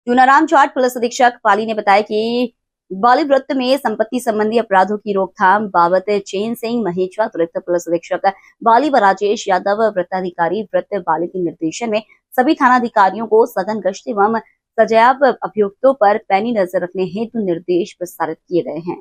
चूनाराम जाट पुलिस अधीक्षक पाली ने बताया कि बाली वृत्त में संपत्ति संबंधी अपराधों की रोकथाम बाबत चैन सिंह महेश्वरा अतिरिक्त पुलिस अधीक्षक बाली व राजेश यादव वृत्ताधिकारी वृत्त बाली के निर्देशन में सभी थानाधिकारियों को सघन गश्त एवं सजायाब अभियुक्तों पर पैनी नजर रखने हेतु निर्देश प्रसारित किए गए हैं।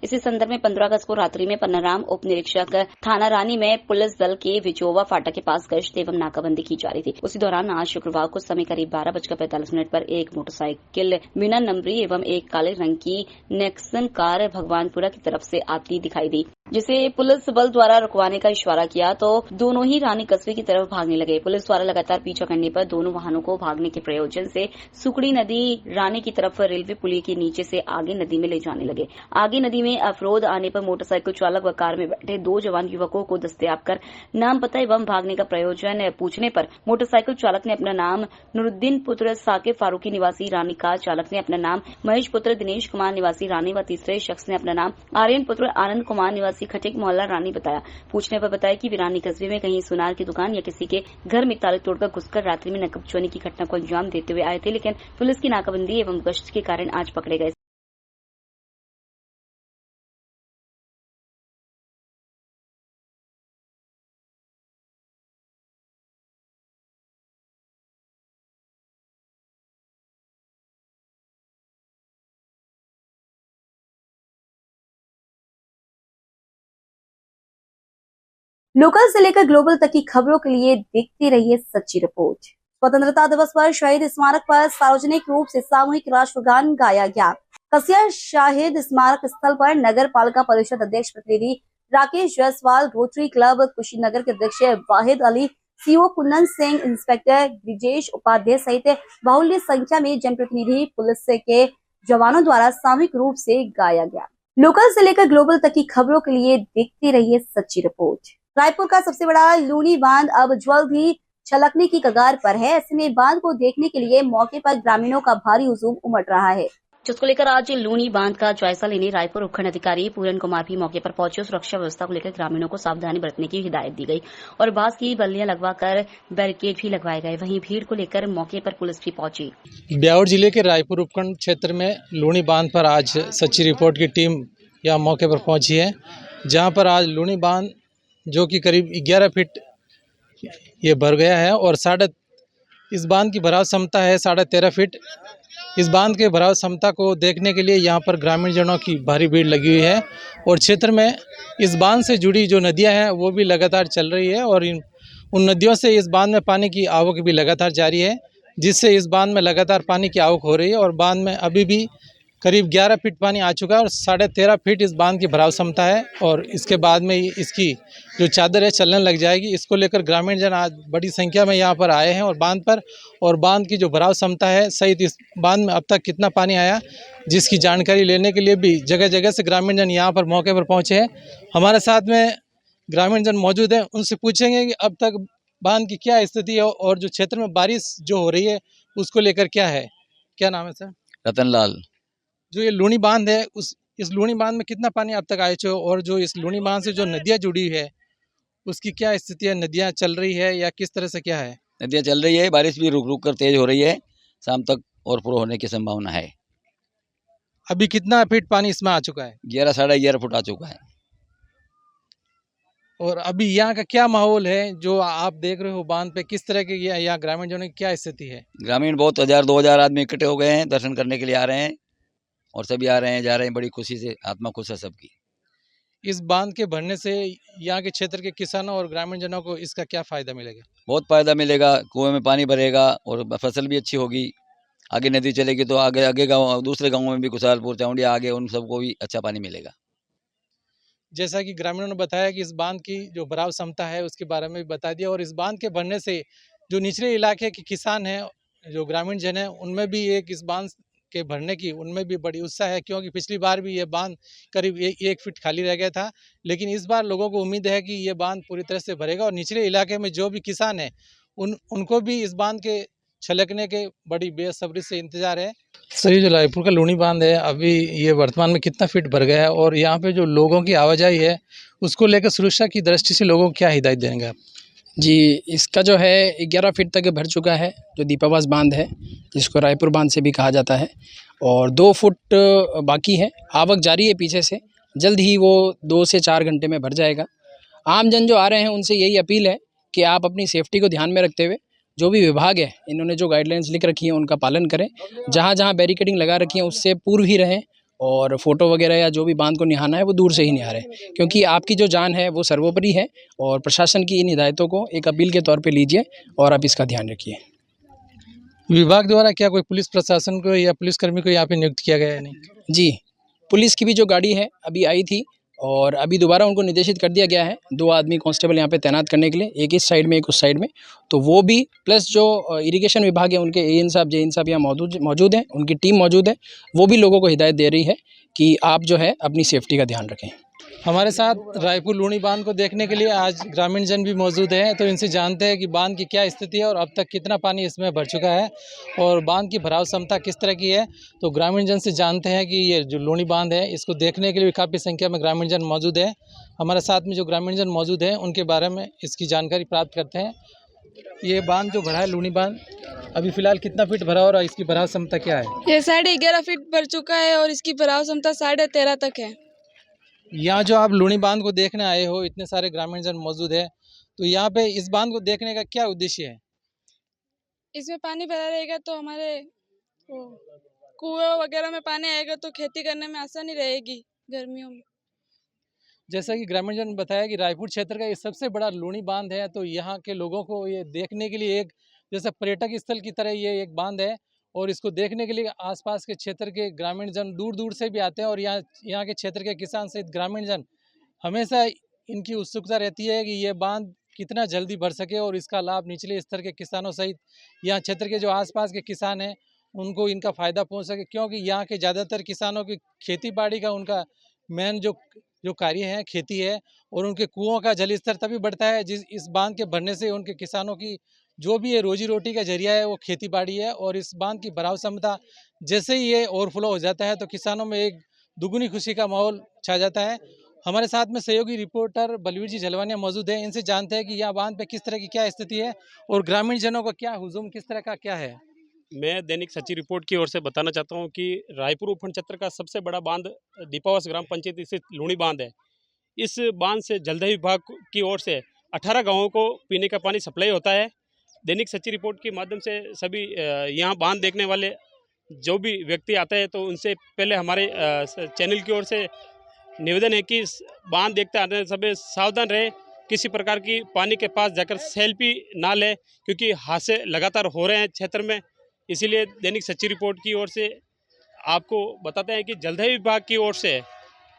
इसी संदर्भ में 15 अगस्त को रात्रि में पन्नाराम उप निरीक्षक थाना रानी में पुलिस दल के विजोवा फाटक के पास गश्त एवं नाकाबंदी की जा रही थी। उसी दौरान आज शुक्रवार को समय करीब 12:45 पर एक मोटरसाइकिल बिना नंबरी एवं एक काले रंग की नेक्सन कार भगवानपुरा की तरफ से आती दिखाई दी, जिसे पुलिस बल द्वारा रुकवाने का इशारा किया तो दोनों ही रानी कस्बे की तरफ भागने लगे। पुलिस द्वारा लगातार पीछा करने पर दोनों वाहनों को भागने के प्रयोजन से सुकड़ी नदी रानी की तरफ रेलवे पुली के नीचे से आगे नदी में ले जाने लगे। आगे नदी में अवरोध आने पर मोटरसाइकिल चालक व कार में बैठे 2 जवान युवकों को दस्तयाब कर नाम पता एवं भागने का प्रयोजन पूछने पर मोटरसाइकिल चालक ने अपना नाम नुरुद्दीन पुत्र साकिब फारूकी निवासी रानी, कार चालक ने अपना नाम महेश पुत्र दिनेश कुमार निवासी रानी व तीसरे शख्स ने अपना नाम आर्यन पुत्र आनंद कुमार निवासी खटिक मोहल्ला रानी बताया। पूछने पर बताया कि वे रानी कस्बे में कहीं सुनार की दुकान या किसी के घर में ताले तोड़कर घुसकर रात्रि में नकब चोरी की घटना को अंजाम देते हुए आए थे, लेकिन पुलिस की नाकाबंदी एवं गश्त के कारण आज पकड़े गए। लोकल से लेकर ग्लोबल तक की खबरों के लिए देखते रहिए सच्ची रिपोर्ट। स्वतंत्रता दिवस पर शहीद स्मारक पर सार्वजनिक रूप से सामूहिक राष्ट्रगान गाया गया। कसिया शहीद स्मारक स्थल पर नगर पालिका परिषद अध्यक्ष प्रतिनिधि राकेश जायसवाल, रोटरी क्लब कुशीनगर के अध्यक्ष वाहिद अली, सीओ कुन्नन सिंह, इंस्पेक्टर ब्रिजेश उपाध्याय सहित बाहुल्य संख्या में जनप्रतिनिधि, पुलिस के जवानों द्वारा सामूहिक रूप से गाया गया। लोकल से लेकर ग्लोबल तक की खबरों के लिए देखते रहिए सच्ची रिपोर्ट। रायपुर का सबसे बड़ा लूनी बांध अब जल्द ही छलकने की कगार पर है। ऐसे में बांध को देखने के लिए मौके पर ग्रामीणों का भारी हुजूम उमड़ रहा है, जिसको लेकर आज लूनी बांध का जायजा लेने रायपुर उपखंड अधिकारी पूरन कुमार भी मौके पर पहुंचे। सुरक्षा व्यवस्था को लेकर ग्रामीणों को सावधानी बरतने की हिदायत दी गई और बांस की बल्लियां लगवाकर बैरिकेड भी लगवाए गए। वहीं भीड़ को लेकर मौके पर पुलिस भी पहुंची। ब्यावर जिले के रायपुर उपखंड क्षेत्र में लूनी बांध पर आज सच्ची रिपोर्ट की टीम यहाँ मौके पर पहुंची है, जहां पर आज लूनी बांध जो कि करीब 11 फीट ये भर गया है और इस बांध की भराव क्षमता है 13.5 फीट। इस बांध के भराव क्षमता को देखने के लिए यहाँ पर ग्रामीण जनों की भारी भीड़ लगी हुई है और क्षेत्र में इस बांध से जुड़ी जो नदियाँ हैं वो भी लगातार चल रही है और उन नदियों से इस बांध में पानी की आवक भी लगातार जारी है, जिससे इस बांध में लगातार पानी की आवक हो रही है और बांध में अभी भी करीब 11 फीट पानी आ चुका है और 13.5 फीट इस बांध की भराव क्षमता है और इसके बाद में इसकी जो चादर है चलने लग जाएगी। इसको लेकर ग्रामीण जन आज बड़ी संख्या में यहाँ पर आए हैं और बांध की जो भराव क्षमता है सहित इस बांध में अब तक कितना पानी आया जिसकी जानकारी लेने के लिए भी जगह जगह से ग्रामीण जन यहाँ पर मौके पर पहुँचे हैं। हमारे साथ में ग्रामीण जन मौजूद हैं, उनसे पूछेंगे कि अब तक बांध की क्या स्थिति है और जो क्षेत्र में बारिश जो हो रही है उसको लेकर क्या है। क्या नाम है सर? रतन लाल। जो ये लूनी बांध है इस लूनी बांध में कितना पानी अब तक आया है और जो इस लूनी बांध से जो नदियाँ जुड़ी है उसकी क्या स्थिति है? नदियाँ चल रही है या किस तरह से क्या है? नदियाँ चल रही है, बारिश भी रुक रुक कर तेज हो रही है, शाम तक और पूरा होने की संभावना है। अभी कितना फीट पानी इसमें आ चुका है? 11 साढ़े 11 फुट आ चुका है। और अभी यहाँ का क्या माहौल है जो आप देख रहे हो बांध पे, किस तरह की यहाँ ग्रामीण जनों की क्या स्थिति है? ग्रामीण बहुत 1000-2000 आदमी इकट्ठे हो गए हैं, दर्शन करने के लिए आ रहे हैं और सभी आ रहे हैं जा रहे हैं, बड़ी खुशी से, आत्मा खुश है सबकी। इस बांध के भरने से यहाँ के क्षेत्र के किसानों और ग्रामीण जनों को इसका क्या फायदा मिलेगा? बहुत फायदा मिलेगा, कुएं में पानी भरेगा और फसल भी अच्छी होगी। आगे नदी चलेगी तो आगे गाँव दूसरे गाँवों में भी कुशालपुर चाउंडिया आगे उन सबको भी अच्छा पानी मिलेगा। जैसा कि ग्रामीणों ने बताया कि इस बांध की जो भराव क्षमता है उसके बारे में भी बता दिया और इस बांध के भरने से जो निचले इलाके के किसान हैं, जो ग्रामीण जन हैं, उनमें भी इस बांध के भरने की उनमें भी बड़ी उत्साह है, क्योंकि पिछली बार भी ये बांध करीब 1 फीट खाली रह गया था, लेकिन इस बार लोगों को उम्मीद है कि ये बांध पूरी तरह से भरेगा और निचले इलाके में जो भी किसान हैं उनको भी इस बांध के छलकने के बड़ी बेसब्री से इंतजार है। सर, जो रायपुर का लूनी बांध है अभी ये वर्तमान में कितना फीट भर गया है और यहाँ पे जो लोगों की आवाजाही है उसको लेकर सुरक्षा की दृष्टि से लोगों को क्या हिदायत देंगे आप? जी, इसका जो है 11 फीट तक भर चुका है जो दीपावास बांध है, जिसको रायपुर बांध से भी कहा जाता है, और 2 फुट बाकी है। आवक जारी है पीछे से, जल्द ही वो 2 से 4 घंटे में भर जाएगा। आम जन जो आ रहे हैं उनसे यही अपील है कि आप अपनी सेफ्टी को ध्यान में रखते हुए जो भी विभाग है इन्होंने जो गाइडलाइंस लिख रखी हैं उनका पालन करें। जहाँ जहाँ बैरिकेडिंग लगा रखी है उससे पूर्व ही रहें और फ़ोटो वगैरह या जो भी बांध को निहारना है वो दूर से ही निहारें, क्योंकि आपकी जो जान है वो सर्वोपरि है। और प्रशासन की इन हिदायतों को एक अपील के तौर पे लीजिए और आप इसका ध्यान रखिए। विभाग द्वारा क्या कोई पुलिस प्रशासन को या पुलिसकर्मी को यहाँ पे नियुक्त किया गया है? नहीं जी, पुलिस की भी जो गाड़ी है अभी आई थी और अभी दोबारा उनको निर्देशित कर दिया गया है 2 आदमी कांस्टेबल यहाँ पे तैनात करने के लिए, एक इस साइड में एक उस साइड में। तो वो भी प्लस जो इरिगेशन विभाग है उनके एएन साहब जेएन साहब यहाँ मौजूद हैं, उनकी टीम मौजूद है, वो भी लोगों को हिदायत दे रही है कि आप जो है अपनी सेफ्टी का ध्यान रखें। हमारे साथ रायपुर लूणी बांध को देखने के लिए आज ग्रामीण जन भी मौजूद हैं, तो इनसे जानते हैं कि बांध की क्या स्थिति है और अब तक कितना पानी इसमें भर चुका है और बांध की भराव क्षमता किस तरह की है। तो ग्रामीण जन से जानते हैं कि ये जो लूणी बांध है इसको देखने के लिए काफ़ी संख्या में ग्रामीण जन मौजूद है। हमारे साथ में जो ग्रामीण जन मौजूद हैं उनके बारे में इसकी जानकारी प्राप्त करते हैं। ये बांध जो भरा है लूणी बांध, अभी फिलहाल कितना फीट भरा और इसकी भराव क्षमता क्या है? ये 11.5 फीट भर चुका है और इसकी भराव क्षमता 13.5 तक है। यहाँ जो आप लूणी बांध को देखने आए हो, इतने सारे ग्रामीण जन मौजूद है, तो यहाँ पे इस बांध को देखने का क्या उद्देश्य है? इसमें पानी भरा रहेगा तो हमारे कुएं वगैरह में पानी आएगा तो खेती करने में आसानी रहेगी गर्मियों में। जैसा कि ग्रामीण जन ने बताया कि रायपुर क्षेत्र का ये सबसे बड़ा लूणी बांध है, तो यहाँ के लोगों को ये देखने के लिए एक जैसे पर्यटक स्थल की तरह ये एक बांध है और इसको देखने के लिए आसपास के क्षेत्र के ग्रामीण जन दूर दूर से भी आते हैं और यहाँ के क्षेत्र के किसान सहित ग्रामीण जन हमेशा इनकी उत्सुकता रहती है कि ये बांध कितना जल्दी भर सके और इसका लाभ निचले स्तर के किसानों सहित यहाँ क्षेत्र के जो आसपास के किसान हैं उनको इनका फ़ायदा पहुँच सके, क्योंकि यहाँ के ज़्यादातर किसानों की खेती बाड़ी का उनका मेन जो कार्य है खेती है और उनके कुओं का जल स्तर तभी बढ़ता है जिस इस बांध के भरने से उनके किसानों की जो भी ये रोजी रोटी का जरिया है वो खेती बाड़ी है। और इस बांध की भराव क्षमता जैसे ही ये ओवरफ्लो हो जाता है तो किसानों में एक दुगुनी खुशी का माहौल छा जाता है। हमारे साथ में सहयोगी रिपोर्टर बलवीर जी झलवानिया मौजूद हैं, इनसे जानते हैं कि यहाँ बांध पे किस तरह की क्या स्थिति है और ग्रामीण जनों का क्या हुजूम किस तरह का क्या है। मैं दैनिक सच्ची रिपोर्ट की ओर से बताना चाहता हूँ कि रायपुर उपखंड क्षेत्र का सबसे बड़ा बांध दीपावास ग्राम पंचायत स्थित लूणी बांध है। इस बांध से जलदाय विभाग की ओर से 18 गांवों को पीने का पानी सप्लाई होता है। दैनिक सच्ची रिपोर्ट के माध्यम से सभी यहाँ बांध देखने वाले जो भी व्यक्ति आते हैं तो उनसे पहले हमारे चैनल की ओर से निवेदन है कि बांध देखते आने समय सावधान रहे, किसी प्रकार की पानी के पास जाकर सेल्फी ना ले, क्योंकि हादसे लगातार हो रहे हैं क्षेत्र में। इसीलिए दैनिक सच्ची रिपोर्ट की ओर से आपको बताते हैं कि जलदाय विभाग की ओर से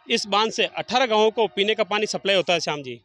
इस बांध से 18 गांवों को पीने का पानी सप्लाई होता है। श्याम जी,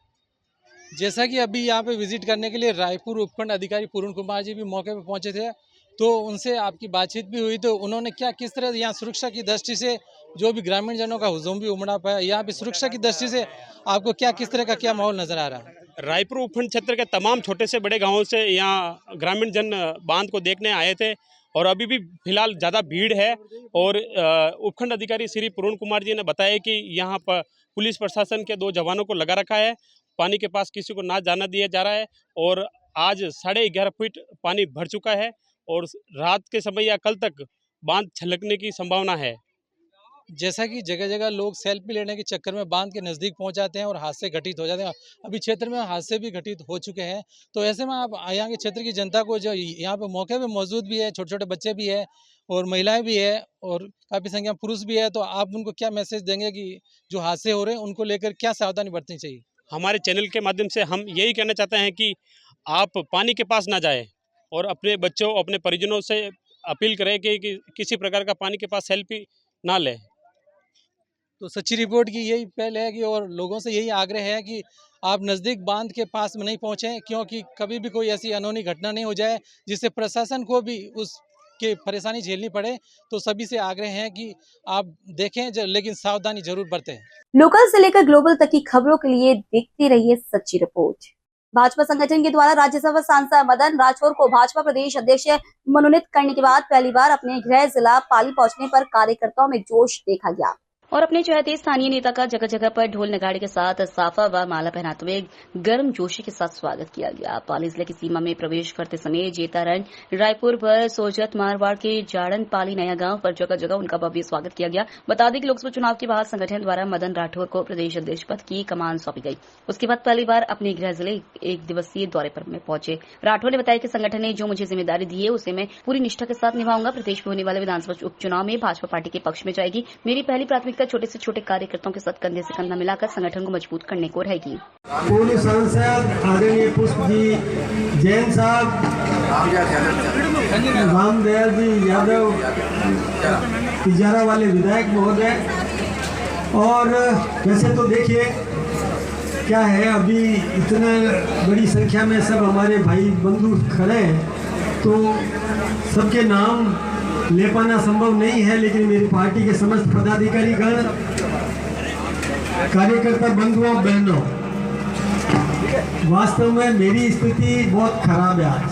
जैसा कि अभी यहाँ पे विजिट करने के लिए रायपुर उपखंड अधिकारी पूर्ण कुमार जी भी मौके पे पहुँचे थे, तो उनसे आपकी बातचीत भी हुई, तो उन्होंने क्या किस तरह यहाँ सुरक्षा की दृष्टि से जो भी ग्रामीण जनों का हुजूम भी उमड़ा पाया, यहाँ पे सुरक्षा की दृष्टि से आपको क्या किस तरह का क्या माहौल नजर आ रहा है? रायपुर उपखंड क्षेत्र के तमाम छोटे से बड़े गाँवों से यहाँ ग्रामीण जन बांध को देखने आए थे और अभी भी फिलहाल ज़्यादा भीड़ है। और उपखंड अधिकारी श्री पूर्ण कुमार जी ने बताया कि यहाँ पर पुलिस प्रशासन के 2 जवानों को लगा रखा है, पानी के पास किसी को ना जाना दिया जा रहा है और आज 11.5 फीट पानी भर चुका है और रात के समय या कल तक बांध छलकने की संभावना है। जैसा कि जगह जगह लोग सेल्फी लेने के चक्कर में बांध के नज़दीक पहुंच जाते हैं और हादसे घटित हो जाते हैं, अभी क्षेत्र में हादसे भी घटित हो चुके हैं, तो ऐसे में आप यहाँ के क्षेत्र की जनता को जो यहाँ पे मौके पे मौजूद भी है, छोटे छोटे बच्चे भी है और महिलाएं भी है और काफ़ी संख्या पुरुष भी है, तो आप उनको क्या मैसेज देंगे कि जो हादसे हो रहे हैं उनको लेकर क्या सावधानी बरतनी चाहिए? हमारे चैनल के माध्यम से हम यही कहना चाहते हैं कि आप पानी के पास ना जाएं और अपने बच्चों अपने परिजनों से अपील करें कि किसी प्रकार का पानी के पास सेल्फी ना लें। तो सच्ची रिपोर्ट की यही पहल है कि और लोगों से यही आग्रह है कि आप नज़दीक बांध के पास में नहीं पहुँचें, क्योंकि कभी भी कोई ऐसी अनहोनी घटना नहीं हो जाए जिससे प्रशासन को भी उसकी परेशानी झेलनी पड़े। तो सभी से आग्रह है कि आप देखें लेकिन सावधानी जरूर बरतें। लोकल से लेकर ग्लोबल तक की खबरों के लिए देखते रहिए सच्ची रिपोर्ट। भाजपा संगठन के द्वारा राज्यसभा सांसद मदन राठौर को भाजपा प्रदेश अध्यक्ष मनोनीत करने के बाद पहली बार अपने गृह जिला पाली पहुंचने पर कार्यकर्ताओं में जोश देखा गया। और अपने चहेते स्थानीय नेता का जगह जगह पर ढोल नगाड़े के साथ साफा व माला पहनाते हुए गर्म जोशी के साथ स्वागत किया गया। पाली जिले की सीमा में प्रवेश करते समय जेतारण, रायपुर व सोजत, मारवाड़ के जाड़न, पाली, नया गांव पर जगह जगह उनका भव्य स्वागत किया गया। बता दें कि लोकसभा चुनाव के बाद संगठन द्वारा मदन राठौर को प्रदेश अध्यक्ष पद की कमान सौंपी गई। उसके बाद पहली बार अपने गृह जिले एक दिवसीय दौरे पर में पहुंचे। राठौर ने बताया कि संगठन ने जो मुझे जिम्मेदारी दी है उसे मैं पूरी निष्ठा के साथ निभाऊंगा। प्रदेश में होने वाले विधानसभा उपचुनाव में भाजपा पार्टी के पक्ष में जाएगी। मेरी पहली प्राथमिकता छोटे से छोटे कार्यकर्ताओं के साथ कंधे से कंधा मिलाकर संगठन को मजबूत करने को रहेगी। पूर्व सांसद आदरणीय पुष्प जी, जैन साहब, रामदयाल जी यादव, तिजारा वाले विधायक महोदय, और वैसे तो देखिए क्या है, अभी इतना बड़ी संख्या में सब हमारे भाई बंधु खड़े हैं, तो सबके नाम ले पाना संभव नहीं है, लेकिन मेरी पार्टी के समस्त पदाधिकारी गण, कार्यकर्ता बंधुओं बहनों, वास्तव में मेरी स्थिति बहुत खराब है आज,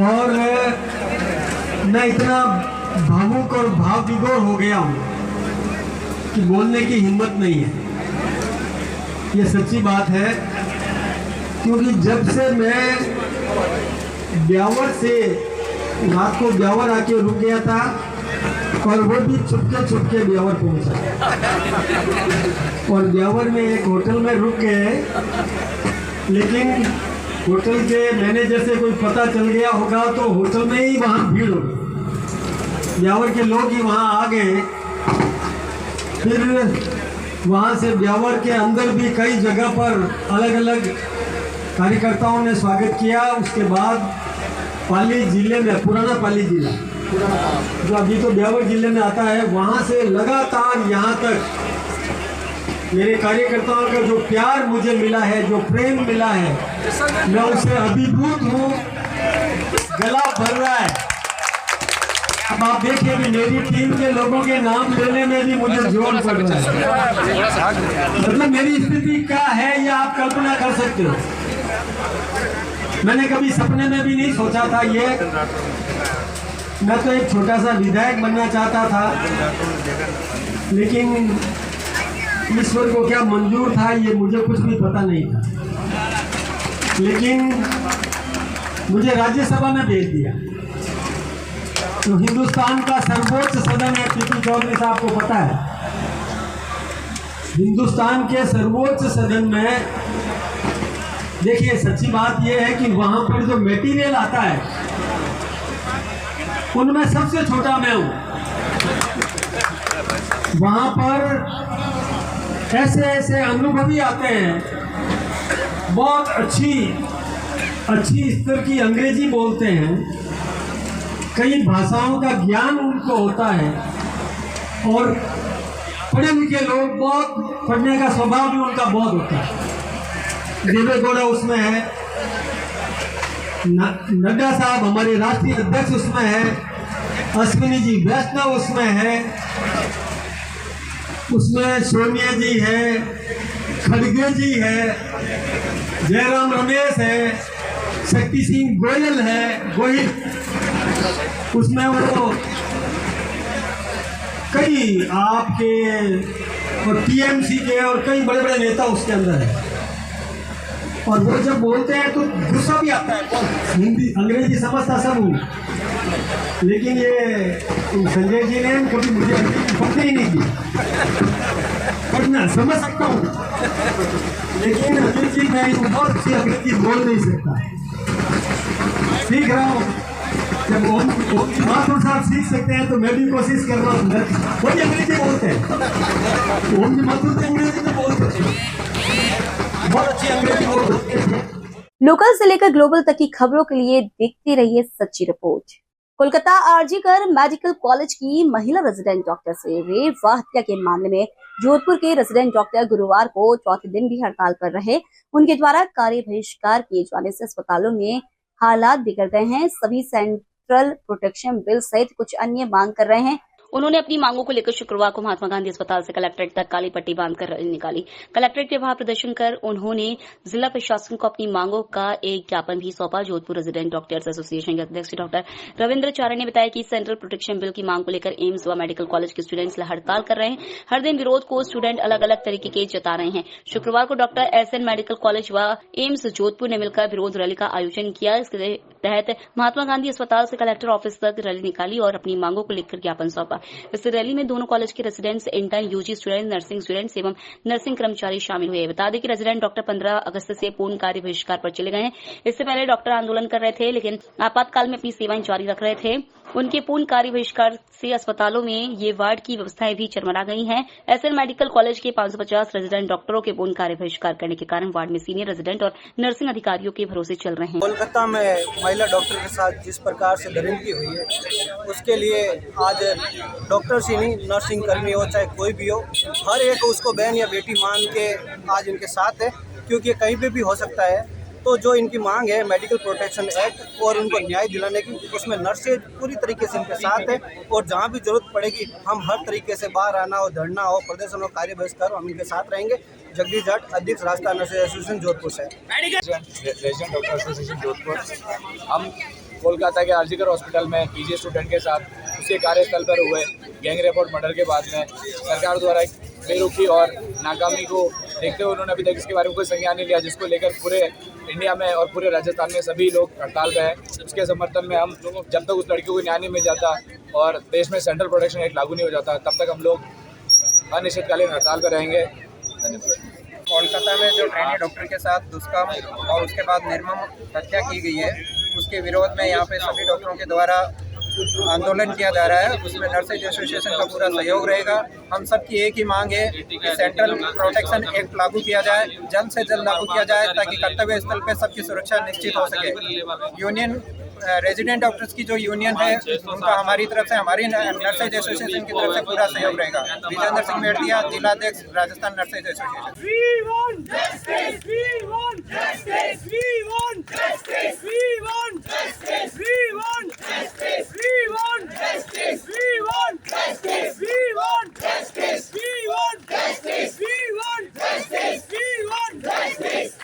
और मैं इतना भावुक और भाव विभोर हो गया हूँ कि बोलने की हिम्मत नहीं है। ये सच्ची बात है, क्योंकि जब से मैं ब्यावर से रात को ब्यावर आके रुक गया था, और वो भी छुपके ब्यावर पहुंचा, और ब्यावर में एक होटल में रुक गए, लेकिन होटल के मैनेजर से कोई पता चल गया होगा तो होटल में ही वहाँ भीड़ हो गई, ब्यावर के लोग ही वहाँ आ गए। फिर वहाँ से ब्यावर के अंदर भी कई जगह पर अलग अलग कार्यकर्ताओं ने स्वागत किया। उसके बाद पाली जिले में, पुराना पाली जिला जो अभी तो ब्यावर जिले में आता है, वहाँ से लगातार यहाँ तक मेरे कार्यकर्ताओं का जो प्यार मुझे मिला है, जो प्रेम मिला है, मैं उससे अभिभूत हूँ। गला भर रहा है। अब आप देखिए कि मेरी टीम के लोगों के नाम लेने में भी मुझे जोर पड़ रहा है। मतलब मेरी स्थिति क्या है ये आप कल्पना कर सकते हो। मैंने कभी सपने में भी नहीं सोचा था ये। मैं तो एक छोटा सा विधायक बनना चाहता था, लेकिन ईश्वर को क्या मंजूर था ये मुझे कुछ भी पता नहीं था। लेकिन मुझे राज्यसभा में भेज दिया। तो हिंदुस्तान का सर्वोच्च सदन है, पीपी चौधरी साहब को पता है, हिंदुस्तान के सर्वोच्च सदन में देखिए सच्ची बात यह है कि वहां पर जो मटेरियल आता है उनमें सबसे छोटा मैं हूं। वहां पर ऐसे ऐसे अनुभवी आते हैं, बहुत अच्छी स्तर की अंग्रेजी बोलते हैं, कई भाषाओं का ज्ञान उनको होता है, और पढ़े लिखे लोग, बहुत पढ़ने का स्वभाव भी उनका बहुत होता है। देवेगौड़ा उसमें है, नड्डा साहब हमारे राष्ट्रीय अध्यक्ष उसमें है, अश्विनी जी वैष्णव उसमें है, उसमें सोनिया जी है, खड़गे जी है, जयराम रमेश है, शक्ति सिंह गोयल है, गोहिल उसमें वो कई आपके और टीएमसी के और कई बड़े बड़े नेता उसके अंदर है। और वो जब बोलते हैं तो गुस्सा भी आता है। हिंदी अंग्रेजी समझता सब हूँ, लेकिन ये संजय जी ने कभी मुझे अंग्रेजी पढ़ने ही नहीं दी। पढ़ना समझ सकता हूँ, लेकिन अंग्रेजी मैं बहुत अच्छी अंग्रेजी बोल नहीं सकता। सीख रहा हूँ। जब ओम जी माथुर साहब सीख सकते हैं तो मैं भी कोशिश कर रहा हूँ। वो भी अंग्रेजी बोलते हैं, ओम जी माथुर से अंग्रेजी में बोलते हैं, बहुत अच्छी अंग्रेजी बोलते हैं। लोकल से लेकर ग्लोबल तक की खबरों के लिए देखते रहिए सच्ची report. Kolkata RG Kar medical college की महिला रेजिडेंट डॉक्टर से रेप व हत्या के मामले में जोधपुर के रेजिडेंट डॉक्टर गुरुवार को चौथे दिन भी हड़ताल पर रहे। उनके द्वारा कार्य बहिष्कार किए जाने से अस्पतालों में हालात बिगड़ गए हैं। सभी सेंट्रल प्रोटेक्शन बिल सहित कुछ अन्य मांग कर रहे हैं। उन्होंने अपनी मांगों को लेकर शुक्रवार को महात्मा गांधी अस्पताल से कलेक्ट्रेट तक काली पट्टी बांधकर रैली निकाली। कलेक्ट्रेट के बाहर प्रदर्शन कर उन्होंने जिला प्रशासन को अपनी मांगों का एक ज्ञापन भी सौंपा। जोधपुर रेजिडेंट डॉक्टर्स एसोसिएशन के अध्यक्ष डॉक्टर रविंद्र चारण ने बताया कि सेंट्रल प्रोटेक्शन बिल की मांग को लेकर एम्स व मेडिकल कॉलेज के स्टूडेंट्स हड़ताल कर रहे हैं। हर दिन विरोध को स्टूडेंट अलग अलग तरीके के जता रहे हैं। शुक्रवार को डॉक्टर एसएन मेडिकल कॉलेज व एम्स जोधपुर ने मिलकर विरोध रैली का आयोजन किया। इसके तहत महात्मा गांधी अस्पताल से कलेक्टर ऑफिस तक रैली निकाली और अपनी मांगों को लेकर ज्ञापन सौंपा। इस रैली में दोनों कॉलेज के residents, intern, UG students, nursing students एवं नर्सिंग कर्मचारी शामिल हुए। बता दें कि रेजिडेंट डॉक्टर 15 अगस्त से पूर्ण कार्य बहिष्कार पर चले गए हैं। इससे पहले डॉक्टर आंदोलन कर रहे थे, लेकिन आपातकाल में अपनी सेवाएं जारी रख रहे थे। उनके पूर्ण कार्य बहिष्कार से अस्पतालों में ये वार्ड की व्यवस्थाएं भी चरमरा गई हैं। एसएन मेडिकल कॉलेज के 550 रेजिडेंट डॉक्टरों के पूर्ण कार्य बहिष्कार करने के कारण वार्ड में सीनियर रेजिडेंट और नर्सिंग अधिकारियों के भरोसे चल रहे हैं। कोलकाता में महिला डॉक्टर के साथ जिस प्रकार से दरिंदगी हुई है, उसके लिए आज डॉक्टर्स ही नहीं, नर्सिंग कर्मी हो चाहे कोई भी हो, हर एक उसको बहन या बेटी मान के आज इनके साथ है, क्योंकि कहीं पे भी हो सकता है। तो जो इनकी मांग है मेडिकल प्रोटेक्शन एक्ट और उनको न्याय दिलाने की, उसमें नर्सेज पूरी तरीके से इनके साथ है और जहाँ भी जरूरत पड़ेगी हम हर तरीके से बाहर आना हो, धरना हो, प्रदर्शन हो, कार्य बहिष्कार हो, हम इनके साथ रहेंगे। जगदीश जाट, अध्यक्ष राजस्थान नर्सेज एसोसिएशन जोधपुर से। Resident doctor association Jodhpur. हम कोलकाता के आरजीकर हॉस्पिटल में पीजी स्टूडेंट के साथ उसके कार्यस्थल पर हुए गैंग रेप और मर्डर के बाद में सरकार द्वारा बेरुखी और नाकामी को देखते हुए उन्होंने अभी तक इसके बारे में कोई संज्ञान नहीं लिया, जिसको लेकर पूरे इंडिया में और पूरे राजस्थान में सभी लोग हड़ताल पे हैं। उसके समर्थन में हम जब तक उस लड़की को न्याय नहीं मिल जाता और देश में सेंट्रल प्रोटेक्शन एक्ट लागू नहीं हो जाता, तब तक हम लोग अनिश्चितकालीन हड़ताल पर रहेंगे। कोलकाता में जो ट्रेनी डॉक्टर के साथ दुष्कर्म और उसके बाद निर्मम हत्या की गई है, उसके विरोध में यहाँ पे सभी डॉक्टरों के द्वारा आंदोलन किया जा रहा है। उसमें नर्सेज एसोसिएशन का पूरा सहयोग रहेगा। हम सब की एक ही मांग है कि सेंट्रल प्रोटेक्शन एक्ट लागू किया जाए, जल्द से जल्द लागू किया जाए, ताकि कर्तव्य स्थल पे सबकी सुरक्षा निश्चित हो सके। यूनियन रेजिडेंट डॉक्टर्स की जो यूनियन है, उनका हमारी तरफ से, हमारी नर्सेज एसोसिएशन की तरफ से पूरा सहयोग रहेगा। विजेंद्र सिंह मेड़तिया, जिलाध्यक्ष, राजस्थान नर्सेज एसोसिएशन।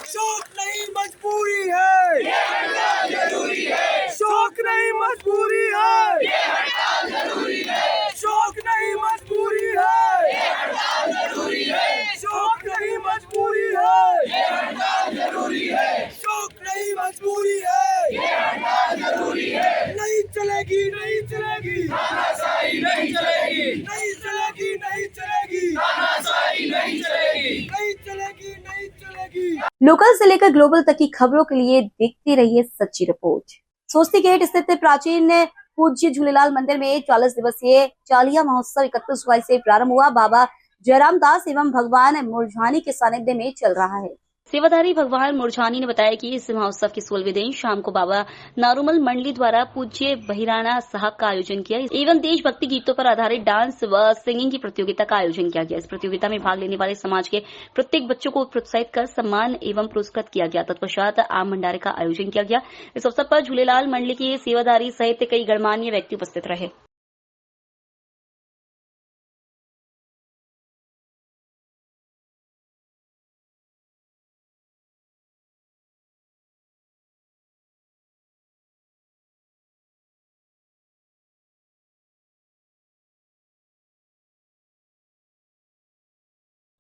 शौक नहीं मजबूरी है, ये हड़ताल जरूरी है। शौक नहीं मजबूरी है, ये हड़ताल जरूरी है। शौक नहीं मजबूरी है, ये हड़ताल जरूरी है। शौक नहीं मजबूरी है, ये हड़ताल जरूरी है। शौक नहीं मजबूरी है, ये हड़ताल जरूरी है। नहीं चलेगी, नहीं चलेगी, तानाशाही नहीं चलेगी, नहीं चलेगी, नहीं चलेगी, तानाशाही नहीं चलेगी, नहीं चलेगी, नहीं चलेगी। लोकल से लेकर ग्लोबल तक की खबरों के लिए देखते रहिए सच्ची रिपोर्ट। सोस्ती गेट स्थित प्राचीन पूज्य झूलेलाल मंदिर में 40 दिवसीय चालिया महोत्सव 31 जुलाई से प्रारंभ हुआ। बाबा जयराम दास एवं भगवान मुरझानी के सानिध्य में चल रहा है। सेवाधारी भगवान मुरझानी ने बताया कि इस महोत्सव के 16वें दिन शाम को बाबा नारूमल मंडली द्वारा पूज्य बहिराना साहब का आयोजन किया एवं देशभक्ति गीतों पर आधारित डांस व सिंगिंग की प्रतियोगिता का आयोजन किया गया। इस प्रतियोगिता में भाग लेने वाले समाज के प्रत्येक बच्चों को प्रोत्साहित कर सम्मान एवं पुरस्कृत किया गया। तत्पश्चात आम भंडारे का आयोजन किया गया। इस अवसर पर झूलेलाल मंडली के सेवाधारी सहित कई गणमान्य व्यक्ति उपस्थित रहे।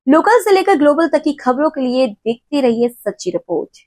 लोकल से लेकर ग्लोबल तक की खबरों के लिए देखते रहिए सच्ची रिपोर्ट।